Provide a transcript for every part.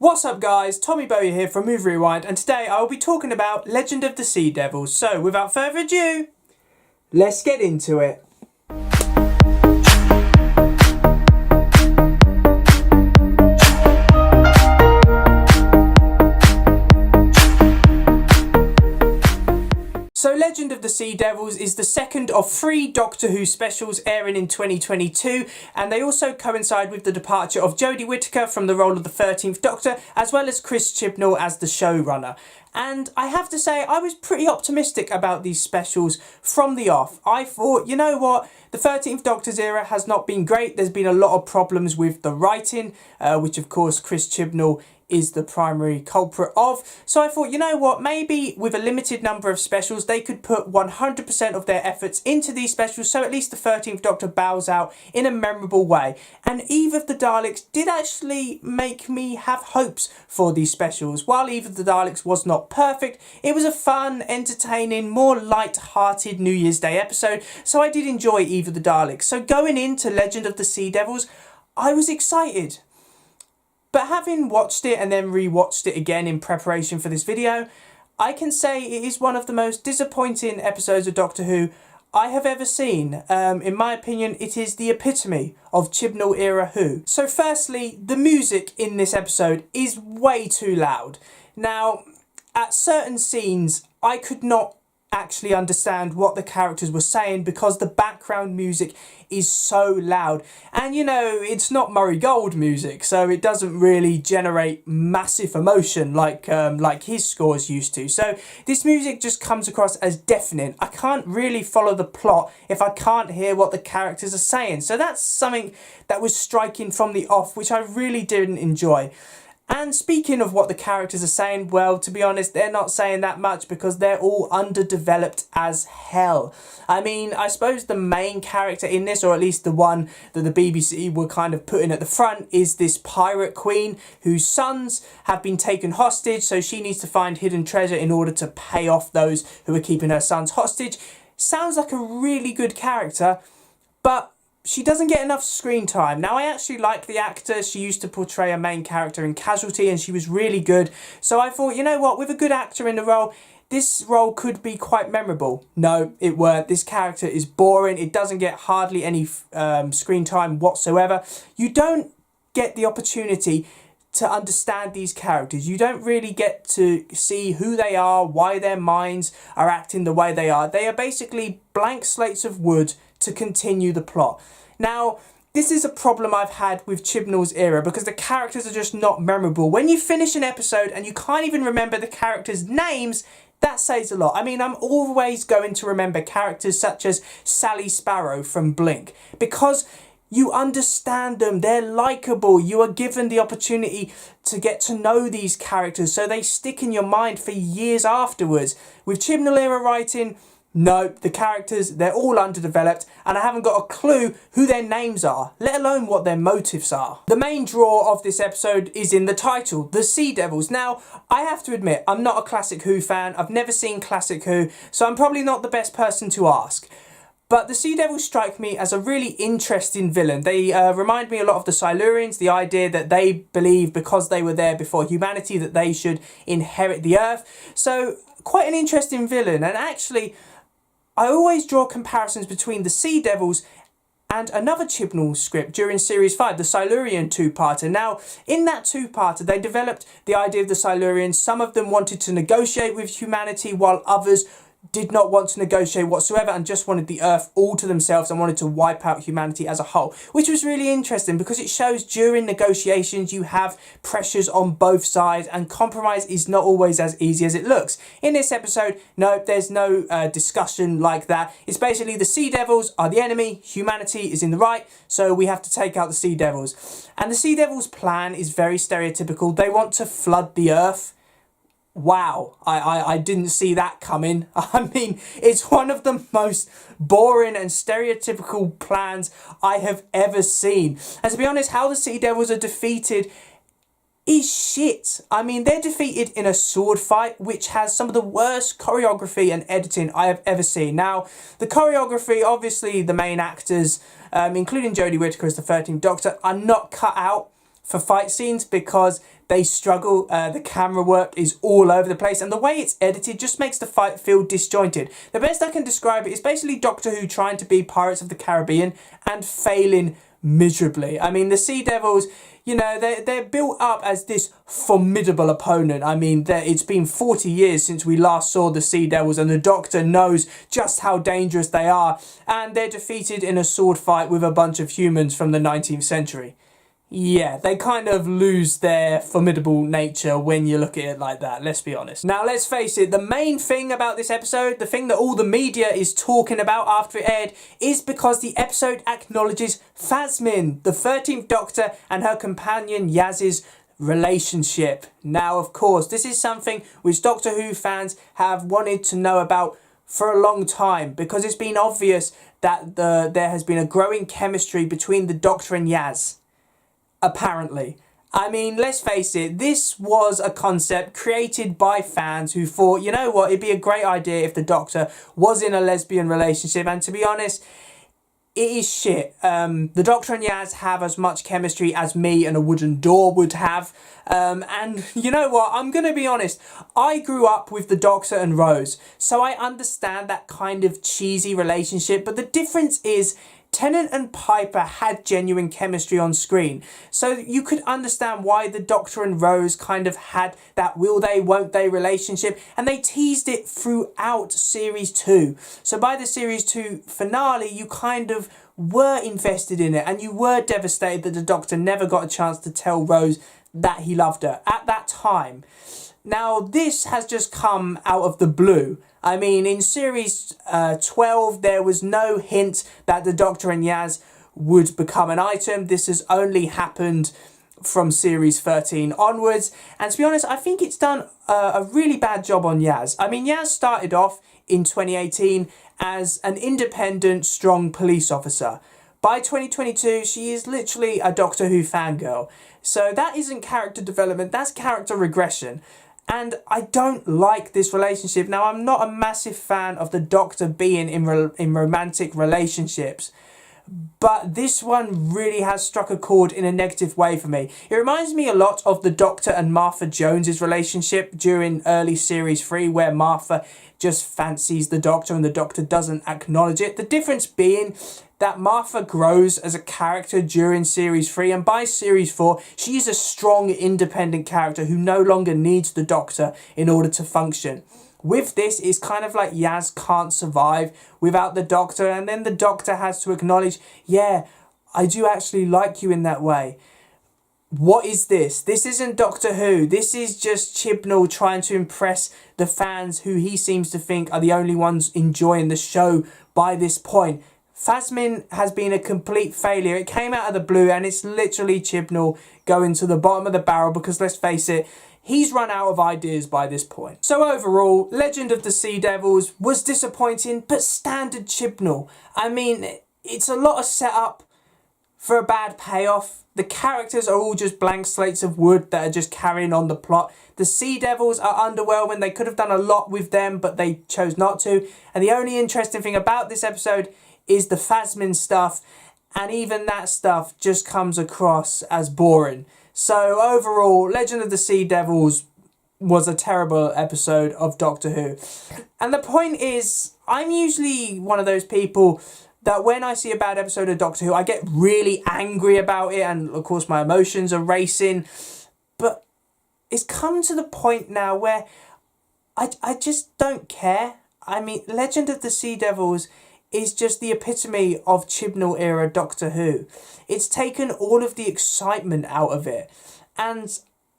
What's up guys, Tommy Bowyer here from Movie Rewind, and today I will be talking about Legend of the Sea Devils. So without further ado, let's get into it. So Legend of the Sea Devils is the second of 3 Doctor Who specials airing in 2022, and they also coincide with the departure of Jodie Whittaker from the role of the 13th Doctor, as well as Chris Chibnall as the showrunner. And I have to say, I was pretty optimistic about these specials from the off. I thought, you know what, the 13th Doctor's era has not been great. There's been a lot of problems with the writing, which of course Chris Chibnall is the primary culprit of. So I thought, you know what, maybe with a limited number of specials, they could put 100% of their efforts into these specials, so at least the 13th Doctor bows out in a memorable way. And Eve of the Daleks did actually make me have hopes for these specials. While Eve of the Daleks was not perfect, it was a fun, entertaining, more light-hearted New Year's Day episode, so I did enjoy Eve of the Daleks. So going into Legend of the Sea Devils, I was excited. But having watched it and then re-watched it again in preparation for this video, I can say it is one of the most disappointing episodes of Doctor Who I have ever seen. In my opinion, it is the epitome of Chibnall era Who. So firstly, the music in this episode is way too loud. Now, at certain scenes, I could not actually understand what the characters were saying because the background music is so loud, and you know, it's not Murray Gold music, so it doesn't really generate massive emotion like his scores used to. So this music just comes across as deafening. I can't really follow the plot if I can't hear what the characters are saying, so that's something that was striking from the off, which I really didn't enjoy. And speaking of what the characters are saying, well, to be honest, they're not saying that much because they're all underdeveloped as hell. I mean, I suppose the main character in this, or at least the one that the BBC were kind of putting at the front, is this pirate queen whose sons have been taken hostage, so she needs to find hidden treasure in order to pay off those who are keeping her sons hostage. Sounds like a really good character, but she doesn't get enough screen time. Now, I actually like the actor. She used to portray a main character in Casualty and she was really good. So I thought, you know what, with a good actor in the role, this role could be quite memorable. No, it weren't. This character is boring. It doesn't get hardly any screen time whatsoever. You don't get the opportunity to understand these characters. You don't really get to see who they are, why their minds are acting the way they are. They are basically blank slates of wood to continue the plot. Now, this is a problem I've had with Chibnall's era because the characters are just not memorable. When you finish an episode and you can't even remember the characters' names, that says a lot. I mean, I'm always going to remember characters such as Sally Sparrow from Blink because you understand them, they're likeable, you are given the opportunity to get to know these characters so they stick in your mind for years afterwards. With Chibnall era writing, no, the characters, they're all underdeveloped and I haven't got a clue who their names are, let alone what their motives are. The main draw of this episode is in the title, The Sea Devils. Now, I have to admit, I'm not a classic Who fan, I've never seen classic Who, so I'm probably not the best person to ask. But the Sea Devils strike me as a really interesting villain. They remind me a lot of the Silurians, the idea that they believe because they were there before humanity that they should inherit the Earth. So, quite an interesting villain, and actually, I always draw comparisons between the Sea Devils and another Chibnall script during Series 5, the Silurian two-parter. Now, in that two-parter, they developed the idea of the Silurians. Some of them wanted to negotiate with humanity, while others did not want to negotiate whatsoever and just wanted the Earth all to themselves and wanted to wipe out humanity as a whole, which was really interesting because it shows during negotiations you have pressures on both sides and compromise is not always as easy as it looks. In this episode, no, there's no discussion like that. It's basically the Sea Devils are the enemy, humanity is in the right, so we have to take out the Sea Devils. And the Sea Devils' plan is very stereotypical. They want to flood the Earth. Wow, I didn't see that coming. I mean, it's one of the most boring and stereotypical plans I have ever seen. And to be honest, how the Sea Devils are defeated is shit. I mean, they're defeated in a sword fight, which has some of the worst choreography and editing I have ever seen. Now, the choreography, obviously the main actors, including Jodie Whittaker as the 13th Doctor, are not cut out for fight scenes because they struggle. The camera work is all over the place, and the way it's edited just makes the fight feel disjointed. The best I can describe it is basically Doctor Who trying to be Pirates of the Caribbean and failing miserably. I mean, the Sea Devils, you know, they're built up as this formidable opponent. I mean, it's been 40 years since we last saw the Sea Devils, and the Doctor knows just how dangerous they are, and they're defeated in a sword fight with a bunch of humans from the 19th century. Yeah, they kind of lose their formidable nature when you look at it like that, let's be honest. Now, let's face it, the main thing about this episode, the thing that all the media is talking about after it aired, is because the episode acknowledges Phasmin, the 13th Doctor, and her companion Yaz's relationship. Now, of course, this is something which Doctor Who fans have wanted to know about for a long time, because it's been obvious that there has been a growing chemistry between the Doctor and Yaz. Apparently. I mean, let's face it, this was a concept created by fans who thought, you know what, it'd be a great idea if the Doctor was in a lesbian relationship, and to be honest, it is shit. The Doctor and Yaz have as much chemistry as me and a wooden door would have, and you know what, I'm going to be honest, I grew up with the Doctor and Rose, so I understand that kind of cheesy relationship, but the difference is Tennant and Piper had genuine chemistry on screen, so you could understand why the Doctor and Rose kind of had that will they, won't they relationship, and they teased it throughout Series 2. So by the Series 2 finale, you kind of were invested in it, and you were devastated that the Doctor never got a chance to tell Rose that he loved her at that time. Now, this has just come out of the blue. I mean, in Series 12, there was no hint that the Doctor and Yaz would become an item. This has only happened from Series 13 onwards. And to be honest, I think it's done a really bad job on Yaz. I mean, Yaz started off in 2018 as an independent, strong police officer. By 2022, she is literally a Doctor Who fangirl. So that isn't character development, that's character regression. And I don't like this relationship. Now, I'm not a massive fan of the Doctor being in romantic relationships, but this one really has struck a chord in a negative way for me. It reminds me a lot of the Doctor and Martha Jones's relationship during early Series 3, where Martha just fancies the Doctor and the Doctor doesn't acknowledge it. The difference being that Martha grows as a character during Series 3, and by Series 4, she is a strong, independent character who no longer needs the Doctor in order to function. With this, it's kind of like Yaz can't survive without the Doctor, and then the Doctor has to acknowledge, yeah, I do actually like you in that way. What is this? This isn't Doctor Who. This is just Chibnall trying to impress the fans who he seems to think are the only ones enjoying the show by this point. Phasmin has been a complete failure. It came out of the blue, and it's literally Chibnall going to the bottom of the barrel because, let's face it, he's run out of ideas by this point. So overall, Legend of the Sea Devils was disappointing, but standard Chibnall. I mean, it's a lot of setup for a bad payoff. The characters are all just blank slates of wood that are just carrying on the plot. The Sea Devils are underwhelming. They could have done a lot with them, but they chose not to. And the only interesting thing about this episode is the Phasmin stuff, and even that stuff just comes across as boring. So overall, Legend of the Sea Devils was a terrible episode of Doctor Who. And the point is, I'm usually one of those people that when I see a bad episode of Doctor Who, I get really angry about it, and of course my emotions are racing. But it's come to the point now where I just don't care. I mean, Legend of the Sea Devils is just the epitome of Chibnall era Doctor Who. It's taken all of the excitement out of it. And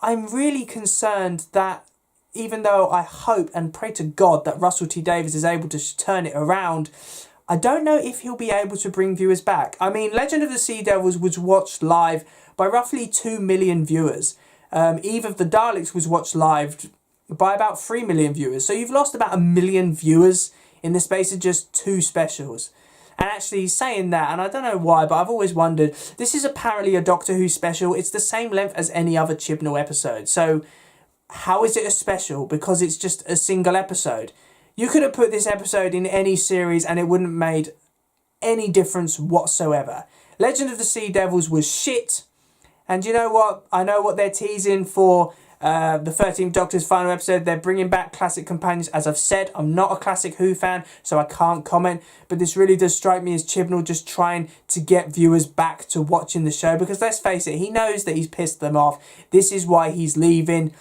I'm really concerned that, even though I hope and pray to God that Russell T Davies is able to turn it around, I don't know if he'll be able to bring viewers back. I mean, Legend of the Sea Devils was watched live by roughly 2 million viewers. Eve of the Daleks was watched live by about 3 million viewers. So you've lost about 1 million viewers in the space of just 2 specials. And actually saying that, and I don't know why, but I've always wondered, this is apparently a Doctor Who special. It's the same length as any other Chibnall episode. So how is it a special? Because it's just a single episode. You could have put this episode in any series and it wouldn't have made any difference whatsoever. Legend of the Sea Devils was shit, And you know what? I know what they're teasing for the 13th Doctor's final episode. They're bringing back classic companions. As I've said, I'm not a classic Who fan, so I can't comment. But this really does strike me as Chibnall just trying to get viewers back to watching the show. Because let's face it, he knows that he's pissed them off. This is why he's leaving.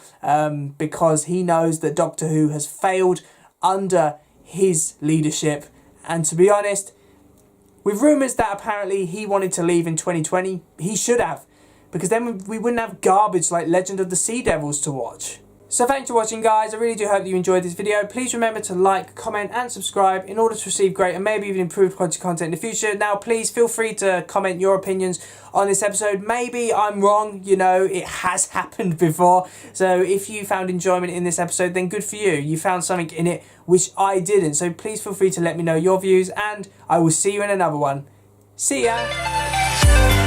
Because he knows that Doctor Who has failed under his leadership. And to be honest, with rumours that apparently he wanted to leave in 2020, he should have. Because then we wouldn't have garbage like Legend of the Sea Devils to watch. So thanks for watching, guys. I really do hope that you enjoyed this video. Please remember to like, comment and subscribe in order to receive great and maybe even improved quality content in the future. Now please feel free to comment your opinions on this episode. Maybe I'm wrong, you know, it has happened before. So if you found enjoyment in this episode, then good for you. You found something in it which I didn't. So please feel free to let me know your views, and I will see you in another one. See ya!